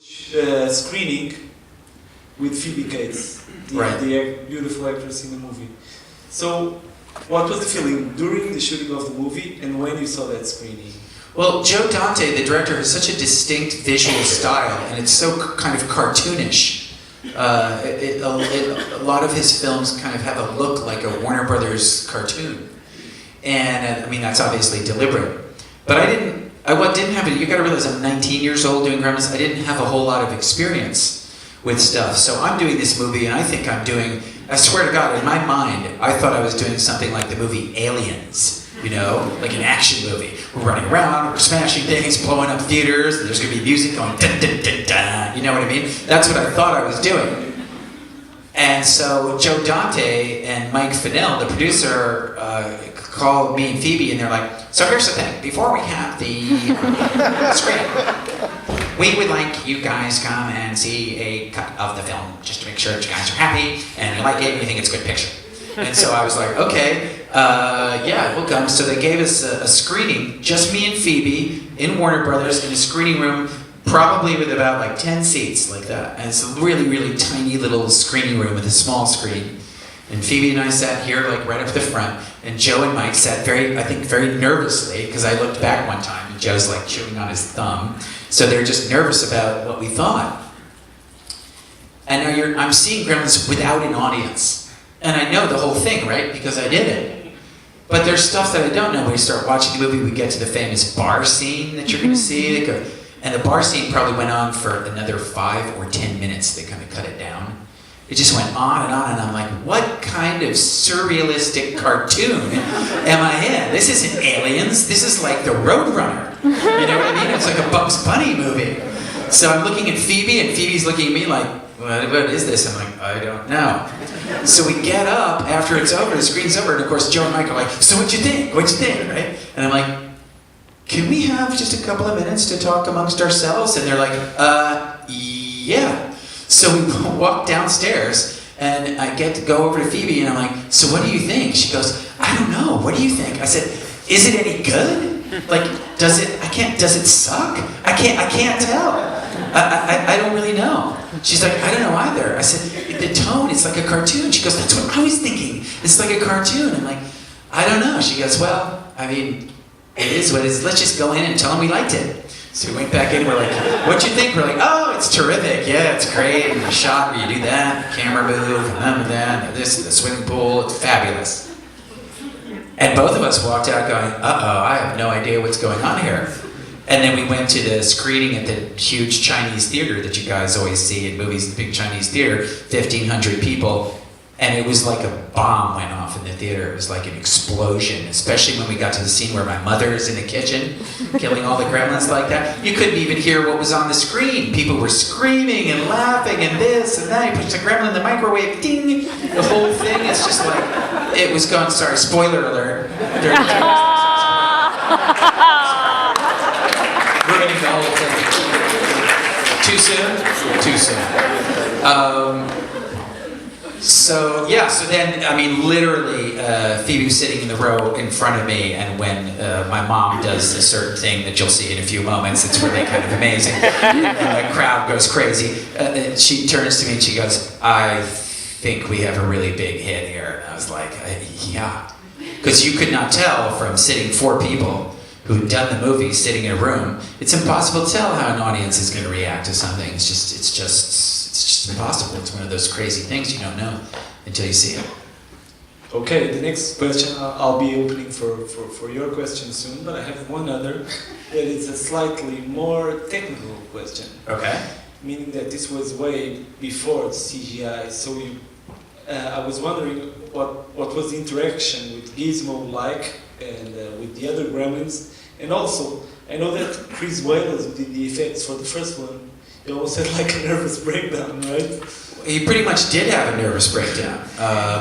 screening with Phoebe Cates, the beautiful actress in the movie. So, what was the feeling during the shooting of the movie and when you saw that screening? Well, Joe Dante, the director, has such a distinct visual style, and it's so kind of cartoonish. A lot of his films kind of have a look like a Warner Brothers cartoon. And, I mean, that's obviously deliberate. But I didn't have it. You gotta realize I'm 19 years old doing Gremlins. I didn't have a whole lot of experience with stuff. So I'm doing this movie, and I think I'm doing, I swear to God, in my mind, I thought I was doing something like the movie Aliens, you know, like an action movie. We're running around, we're smashing things, blowing up theaters, and there's gonna be music going dun dun dun dun, you know what I mean? That's what I thought I was doing. And so Joe Dante and Mike Fennell, the producer, called me and Phoebe, and they're like, so here's the thing, before we have the screening, we would like you guys come and see a cut of the film, just to make sure that you guys are happy, and you like it, and you think it's a good picture. And so I was like, okay, yeah, we'll come. So they gave us a screening, just me and Phoebe, in Warner Brothers, in a screening room, probably with about like 10 seats, like that. And it's a really, really tiny little screening room with a small screen. And Phoebe and I sat here, like right up the front, and Joe and Mike sat very nervously, because I looked back one time, and Joe's like chewing on his thumb. So they're just nervous about what we thought. And now I'm seeing Gremlins without an audience. And I know the whole thing, right? Because I did it. But there's stuff that I don't know. When you start watching the movie, we get to the famous bar scene that you're going to see. And the bar scene probably went on for another 5 or 10 minutes. They kind of cut it down. It just went on, and I'm like, what kind of surrealistic cartoon am I in? This isn't Aliens, this is like the Roadrunner. You know what I mean? It's like a Bugs Bunny movie. So I'm looking at Phoebe, and Phoebe's looking at me like, what is this? I'm like, I don't know. So we get up after it's over, the screen's over, and of course Joe and Mike are like, so what'd you think? What'd you think, right? And I'm like, can we have just a couple of minutes to talk amongst ourselves? And they're like, yeah. So we walk downstairs, and I get to go over to Phoebe, and I'm like, so what do you think? She goes, I don't know, what do you think? I said, is it any good? Like, does it suck? I can't tell. I don't really know. She's like, I don't know either. I said, the tone, it's like a cartoon. She goes, that's what I was thinking. It's like a cartoon. I'm like, I don't know. She goes, well, I mean, it is what it is. Let's just go in and tell them we liked it. So we went back in, we're like, what'd you think? We're like, oh, it's terrific, yeah, it's great, and the shot where you do that, camera move, and that, this, the swimming pool, it's fabulous. And both of us walked out going, uh-oh, I have no idea what's going on here. And then we went to the screening at the huge Chinese theater that you guys always see in movies, the big Chinese theater, 1,500 people. And it was like a bomb went off in the theater. It was like an explosion, especially when we got to the scene where my mother is in the kitchen, killing all the gremlins like that. You couldn't even hear what was on the screen. People were screaming and laughing and this and that. You put the gremlin in the microwave, ding! The whole thing, it's just like, it was gone, sorry, spoiler alert. Ruining the whole thing. Too soon? Too soon. So then, I mean, literally, Phoebe was sitting in the row in front of me, and when my mom does a certain thing that you'll see in a few moments, it's really kind of amazing, and the crowd goes crazy, she turns to me and she goes, I think we have a really big hit here. And I was like, yeah. Because you could not tell from sitting 4 people who'd done the movie, sitting in a room, it's impossible to tell how an audience is going to react to something. It's just impossible. It's one of those crazy things you don't know until you see it. Okay, the next question I'll be opening for your question soon, but I have one other that is a slightly more technical question. Okay. Meaning that this was way before CGI, so I was wondering what was the interaction with Gizmo like and with the other Gremlins, and also I know that Chris Wallace did the effects for the first one. He almost had like a nervous breakdown, right? He pretty much did have a nervous breakdown,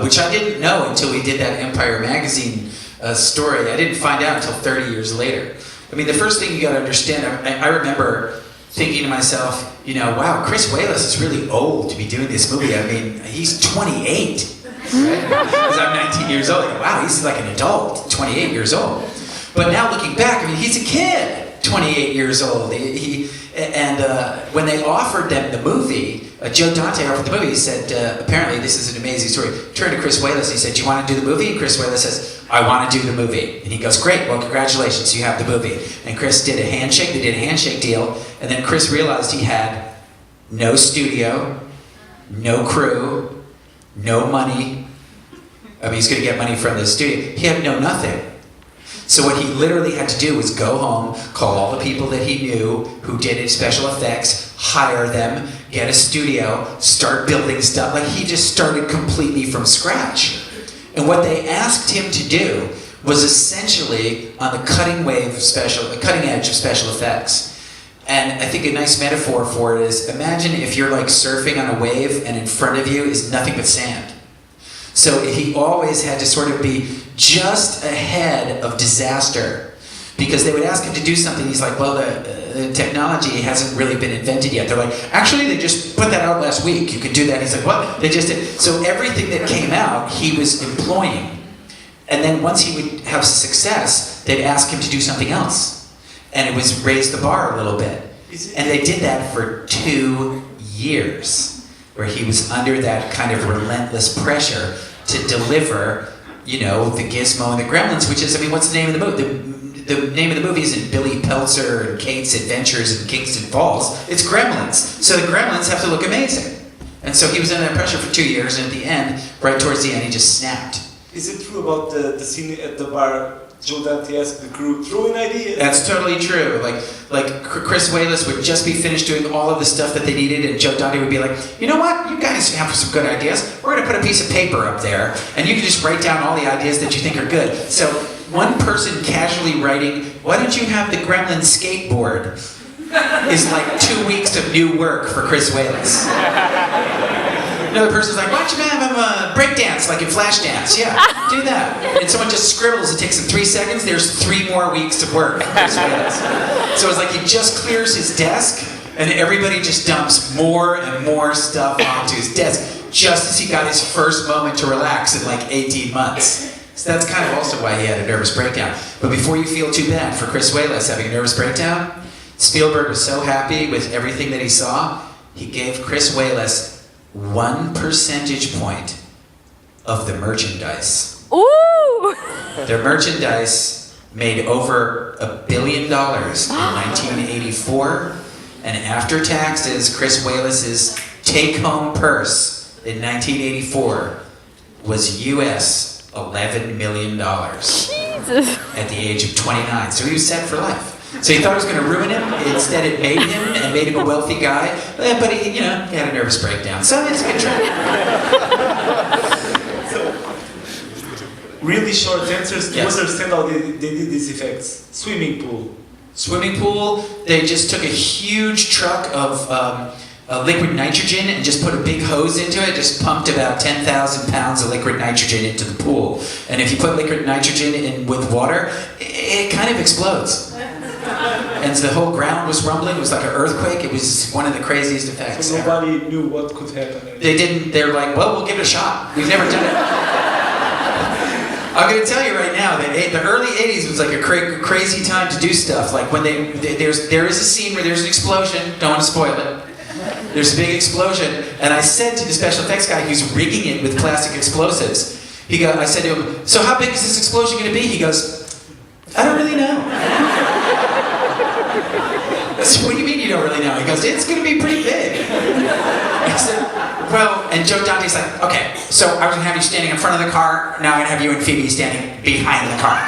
which I didn't know until we did that Empire Magazine story. I didn't find out until 30 years later. I mean, the first thing you got to understand, I remember thinking to myself, you know, wow, Chris Wallace is really old to be doing this movie. I mean, he's 28, right? Because I'm 19 years old. Wow, he's like an adult, 28 years old. But now looking back, I mean, he's a kid, 28 years old. And when they offered them the movie, Joe Dante offered the movie, he said, apparently this is an amazing story. Turned to Chris Wallace, he said, do you want to do the movie? And Chris Wallace says, I want to do the movie. And he goes, great, well, congratulations, you have the movie. And Chris did a handshake, they did a handshake deal, and then Chris realized he had no studio, no crew, no money. I mean, he's going to get money from the studio. He had no nothing. So what he literally had to do was go home, call all the people that he knew who did special effects, hire them, get a studio, start building stuff. Like, he just started completely from scratch. And what they asked him to do was essentially on the cutting edge of special effects. And I think a nice metaphor for it is, imagine if you're like surfing on a wave and in front of you is nothing but sand. So he always had to sort of be just ahead of disaster, because they would ask him to do something. He's like, well, the technology hasn't really been invented yet. They're like, actually, they just put that out last week. You could do that. He's like, what? They just did. So everything that came out, he was employing. And then once he would have success, they'd ask him to do something else. And it was raise the bar a little bit. And they did that for 2 years, where he was under that kind of relentless pressure to deliver, you know, the Gizmo and the Gremlins, which is, I mean, what's the name of the movie? The name of the movie isn't Billy Peltzer and Kate's Adventures in Kingston Falls. It's Gremlins. So the Gremlins have to look amazing. And so he was under that pressure for 2 years, and at the end, right towards the end, he just snapped. Is it true about the scene at the bar? Joe Dante asked the crew, throw an idea. That's totally true. Like Chris Wallace would just be finished doing all of the stuff that they needed, and Joe Dante would be like, you know what? You guys have some good ideas. We're going to put a piece of paper up there, and you can just write down all the ideas that you think are good. So one person casually writing, why don't you have the Gremlin skateboard? Is like 2 weeks of new work for Chris Wallace. Another person's like, why don't you have him break dance like in Flashdance? Yeah, do that. And someone just scribbles, it takes him 3 seconds, there's 3 more weeks of work. So it's like he just clears his desk, and everybody just dumps more and more stuff onto his desk, just as he got his first moment to relax in like 18 months. So that's kind of also why he had a nervous breakdown. But before you feel too bad for Chris Wallace having a nervous breakdown, Spielberg was so happy with everything that he saw, he gave Chris Wallace 1 percentage point of the merchandise. Ooh! Their merchandise made over $1 billion in 1984, and after taxes, Chris Wallace's take-home purse in 1984 was US $11 million at the age of 29. So he was set for life. So he thought it was going to ruin him. Instead, it made him, and made him a wealthy guy. But he, he had a nervous breakdown. So it's a good try. So, really short answers to understand how they did these effects. Swimming pool. Swimming pool, they just took a huge truck of liquid nitrogen and just put a big hose into it, just pumped about 10,000 pounds of liquid nitrogen into the pool. And if you put liquid nitrogen in with water, it kind of explodes. And so the whole ground was rumbling. It was like an earthquake. It was one of the craziest effects. So nobody knew what could happen. They didn't. They're like, well, we'll give it a shot. We've never done it. I'm going to tell you right now that the early 80s was like a crazy time to do stuff. Like when there is a scene where there's an explosion. Don't want to spoil it. There's a big explosion, and I said to the special effects guy who's rigging it with plastic explosives, I said to him, so how big is this explosion going to be? He goes, I don't really know. So what do you mean you don't really know? He goes, it's going to be pretty big. I said, well, and Joe Dante's like, okay, so I was going to have you standing in front of the car, now I'm going to have you and Phoebe standing behind the car.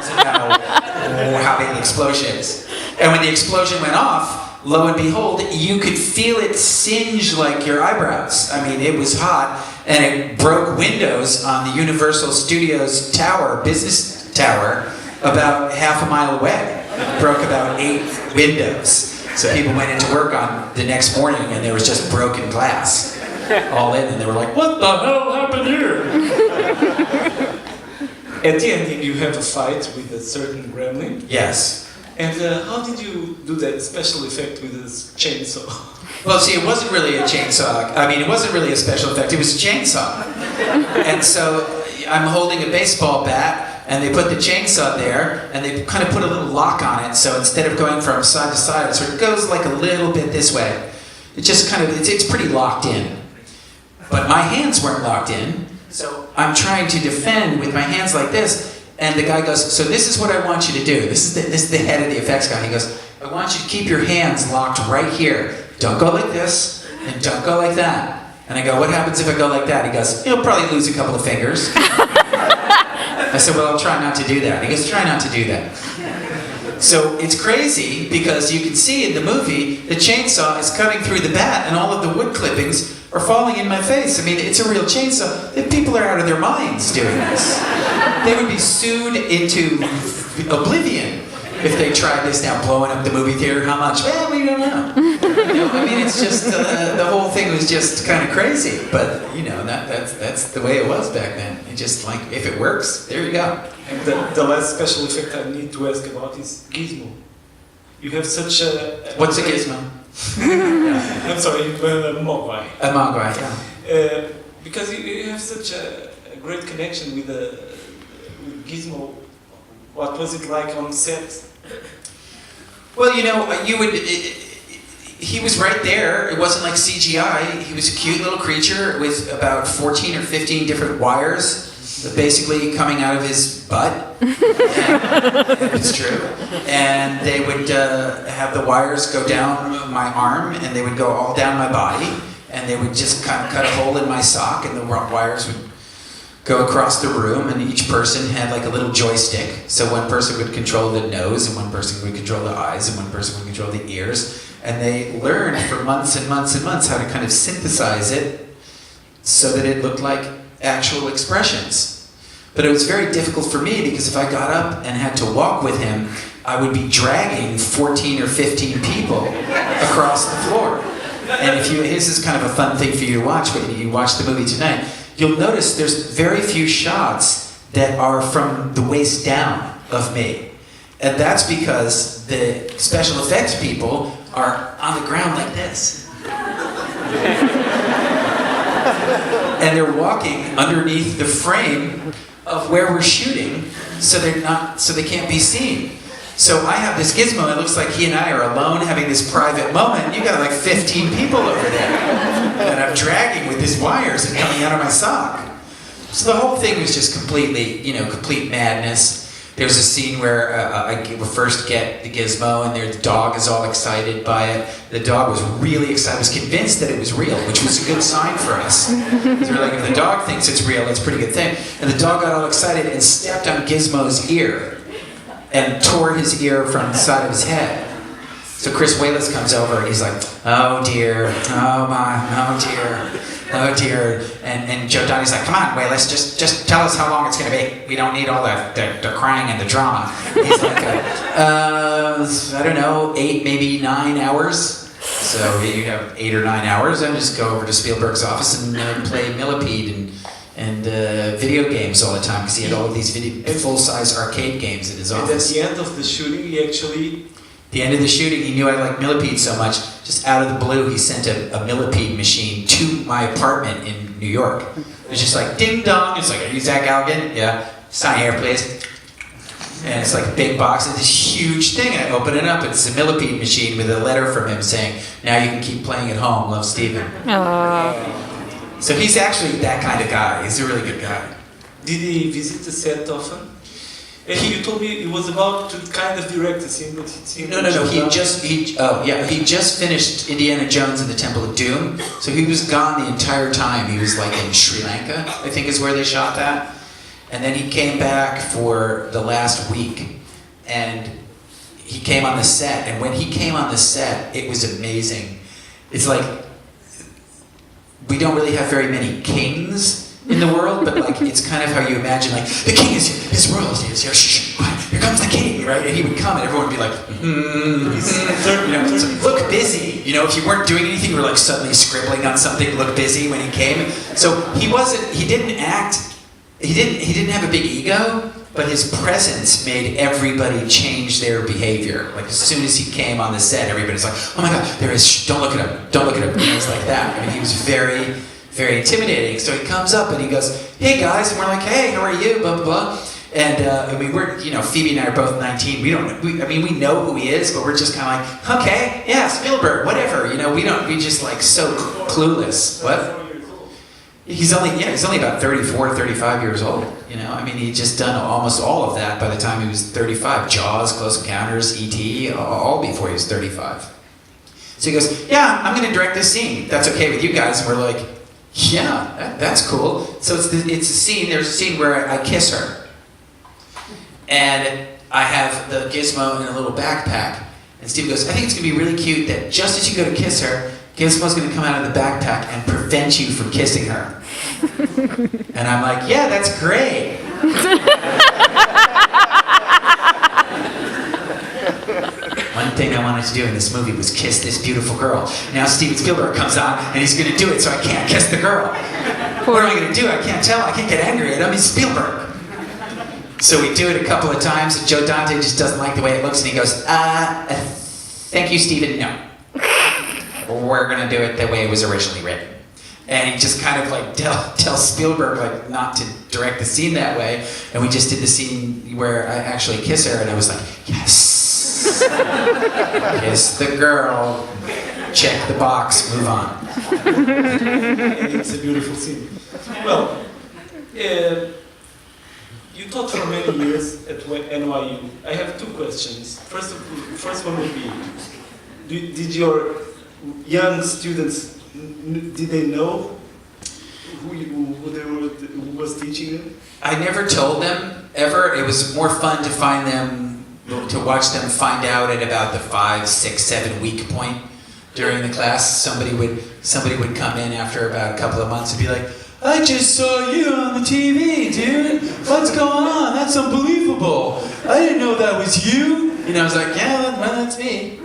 So he doesn't know how big the explosion is. And when the explosion went off, lo and behold, you could feel it singe like your eyebrows. I mean, it was hot, and it broke windows on the Universal Studios tower, business tower, about half a mile away. It broke about 8 windows. So people went into work on the next morning, and there was just broken glass all in, and they were like, what the hell happened here? At the ending, you have a fight with a certain gremlin. Yes. And how did you do that special effect with this chainsaw? Well, see, it wasn't really a chainsaw. I mean, it wasn't really a special effect. It was a chainsaw. And so I'm holding a baseball bat and they put the chainsaw there, and they kind of put a little lock on it, so instead of going from side to side, it sort of goes like a little bit this way. It just kind of, it's pretty locked in. But my hands weren't locked in, so I'm trying to defend with my hands like this, and the guy goes, so this is what I want you to do. This is the head of the effects guy. He goes, I want you to keep your hands locked right here. Don't go like this, and don't go like that. And I go, what happens if I go like that? He goes, you'll probably lose a couple of fingers. I said, well, I'll try not to do that. He goes, try not to do that. So it's crazy because you can see in the movie, the chainsaw is cutting through the bat and all of the wood clippings are falling in my face. I mean, it's a real chainsaw. The people are out of their minds doing this. They would be sued into oblivion if they tried this now, blowing up the movie theater. How much? Well, we don't know. I mean, it's just, the whole thing was just kind of crazy. But, that's the way it was back then. It just, like, if it works, there you go. And the last special effect I need to ask about is Gizmo. You have such a... What's a gizmo? I'm sorry, a Mogwai. A Mogwai, yeah. Because you have such a great connection with Gizmo. What was it like on set? Well, he was right there. It wasn't like CGI. He was a cute little creature with about 14 or 15 different wires basically coming out of his butt. It's true. And they would have the wires go down my arm, and they would go all down my body, and they would just kind of cut a hole in my sock, and the wires would go across the room, and each person had like a little joystick. So one person would control the nose, and one person would control the eyes, and one person would control the ears. And they learned for months and months and months how to kind of synthesize it so that it looked like actual expressions. But it was very difficult for me because if I got up and had to walk with him, I would be dragging 14 or 15 people across the floor. And this is kind of a fun thing for you to watch when you watch the movie tonight. You'll notice there's very few shots that are from the waist down of me. And that's because the special effects people are on the ground like this. And they're walking underneath the frame of where we're shooting, so they can't be seen. So I have this gizmo, it looks like he and I are alone having this private moment. You got like 15 people over there that I'm dragging with these wires and coming out of my sock. So the whole thing was just completely, complete madness. There's a scene where I first get the gizmo, and the dog is all excited by it. The dog was really excited, was convinced that it was real, which was a good sign for us. So we're like, if the dog thinks it's real, that's a pretty good thing. And the dog got all excited and stepped on Gizmo's ear and tore his ear from the side of his head. So Chris Wallace comes over and he's like, oh dear, oh my, oh dear. Oh dear, and Joe Donnie's like, come on, Wallace, just tell us how long it's going to be. We don't need all the crying and the drama. He's like, I don't know, 8, maybe 9 hours. So you have 8 or 9 hours, and just go over to Spielberg's office and play Millipede and video games all the time, because he had all of these full-size arcade games in his office. And at the end of the shooting, he actually... The end of the shooting, he knew I liked Millipede so much, just out of the blue, he sent a Millipede machine to my apartment in New York. It was just like, ding dong, it's like, are you Zack Galligan? Yeah, sign here, please. And it's like a big box, it's this huge thing, and I open it up, it's a Millipede machine with a letter from him saying, now you can keep playing at home, love, Steven. So he's actually that kind of guy, he's a really good guy. Did he visit the set often? And you told me he was about to kind of direct the scene, but it seemed... No. He just finished Indiana Jones and the Temple of Doom, so he was gone the entire time. He was like in Sri Lanka, I think is where they shot that. And then he came back for the last week, and he came on the set, and when he came on the set, it was amazing. It's like, we don't really have very many kings in the world, but like it's kind of how you imagine, like the king is his royalty is here. Shh, quiet, here comes the king, right? And he would come, and everyone would be like, look busy. If you weren't doing anything, you were like suddenly scribbling on something. Look busy when he came. So he didn't act. He didn't have a big ego, but his presence made everybody change their behavior. Like as soon as he came on the set, everybody's like, oh my God, there is. Shh, don't look at him. Don't look at him. Things like that. I mean, he was very intimidating. So he comes up and he goes, hey guys, and we're like, hey, how are you, blah, blah, blah. And I mean, we're, Phoebe and I are both 19. We know who he is, but we're just kind of like, okay, yeah, Spielberg, whatever. We just like so clueless. What? He's only about 34, 35 years old. I mean, he'd just done almost all of that by the time he was 35. Jaws, Close Encounters, E.T., all before he was 35. So he goes, yeah, I'm going to direct this scene. That's okay with you guys? And we're like, yeah, that's cool. So it's a scene. There's a scene where I kiss her. And I have the gizmo in a little backpack. And Steve goes, I think it's going to be really cute that just as you go to kiss her, Gizmo's going to come out of the backpack and prevent you from kissing her. And I'm like, yeah, that's great. One thing I wanted to do in this movie was kiss this beautiful girl. Now Steven Spielberg comes on and he's going to do it, so I can't kiss the girl. What am I going to do? I can't tell. I can't get angry at him. He's Spielberg. So we do it a couple of times, and Joe Dante just doesn't like the way it looks, and he goes, thank you, Steven, no. We're going to do it the way it was originally written. And he just kind of like tells Spielberg like not to direct the scene that way. And we just did the scene where I actually kiss her, and I was like, yes. Kiss the girl. Check the box. Move on. And it's a beautiful scene. Well, you taught for many years at NYU. I have two questions. First one would be, did your young students, did they know who was teaching them? I never told them, ever. It was more fun to find them, to watch them find out at about the 5, 6, 7 week point during the class. Somebody would come in after about a couple of months and be like, I just saw you on the TV, dude. What's going on? That's unbelievable. I didn't know that was you. I was like, yeah, well, that's me.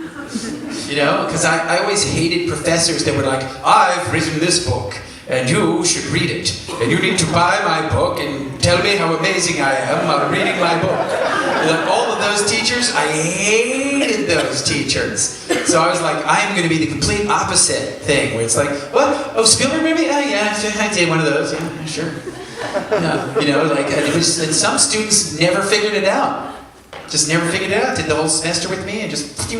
Because I always hated professors that were like, I've written this book, and you should read it. And you need to buy my book and tell me how amazing I am while reading my book. And all of those teachers, I hated those teachers. So I was like, I am going to be the complete opposite thing, where it's like, what? Oh, Spielberg movie? Oh, yeah, I did one of those. Yeah, sure. And some students never figured it out. Just never figured it out. Did the whole semester with me and just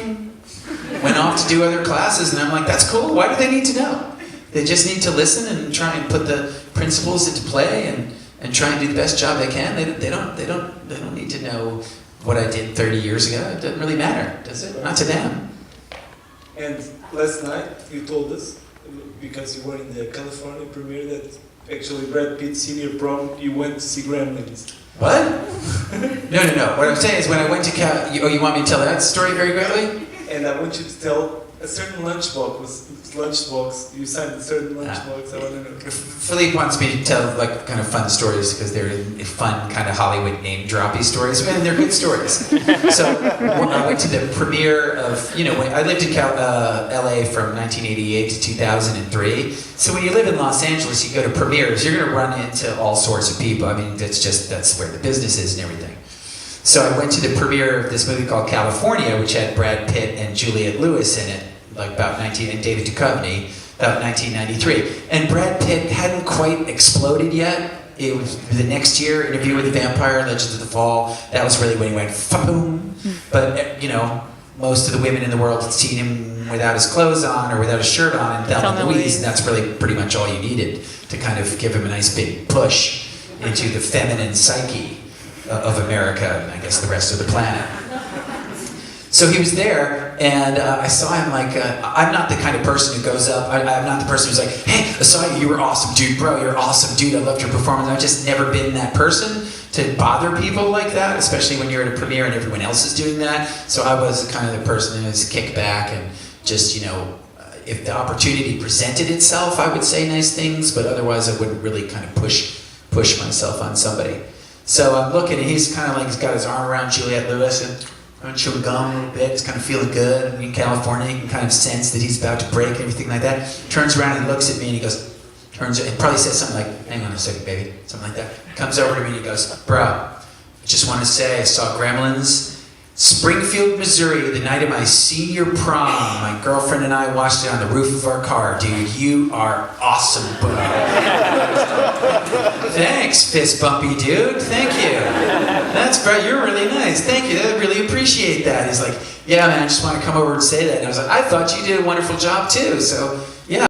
went off to do other classes, and I'm like, that's cool. Why do they need to know? They just need to listen and try and put the principles into play and try and do the best job they can. They don't need to know what I did 30 years ago. It doesn't really matter, does it? Not to them. And last night you told us, because you were in the California premiere, that actually Brad Pitt's senior prom you went to see Gremlins. What? No. What I'm saying is when I went to you want me to tell that story very quickly? And I want you to tell a certain lunchbox. You signed a certain lunchbox. I want to know. Filipe wants me to tell like kind of fun stories because they're fun kind of Hollywood name droppy stories, and they're good stories. So when I went to the premiere of, when I lived in LA from 1988 to 2003. So when you live in Los Angeles, you go to premieres, you're going to run into all sorts of people. I mean, that's where the business is and everything. So I went to the premiere of this movie called California, which had Brad Pitt and Juliette Lewis in it, and David Duchovny, about 1993. And Brad Pitt hadn't quite exploded yet. It was the next year, Interview with the Vampire, Legends of the Fall. That was really when he went fa-boom. But, most of the women in the world had seen him without his clothes on or without his shirt on in Thelma and Louise, and that's really pretty much all you needed to kind of give him a nice big push into the feminine psyche of America and I guess the rest of the planet. So he was there, and I saw him like, I'm not the kind of person who goes up, I'm not the person who's like, hey, I saw you were awesome, dude, bro, you're awesome, dude, I loved your performance. I've just never been that person to bother people like that, especially when you're at a premiere and everyone else is doing that. So I was kind of the person who was kick back and just, if the opportunity presented itself, I would say nice things, but otherwise I wouldn't really kind of push myself on somebody. So I'm looking, and he's kind of like, he's got his arm around Juliette Lewis and chewing gum a little bit. He's kind of feeling good. In California, you can kind of sense that he's about to break and everything like that. Turns around and looks at me and he goes, and probably says something like, hang on a second, baby, something like that. Comes over to me and he goes, bro, I just want to say I saw Gremlins Springfield, Missouri, the night of my senior prom. My girlfriend and I watched it on the roof of our car. Dude, you are awesome, bro. Thanks, fist bumpy dude. Thank you. That's great. You're really nice. Thank you. I really appreciate that. He's like, yeah, man, I just want to come over and say that. And I was like, I thought you did a wonderful job too. So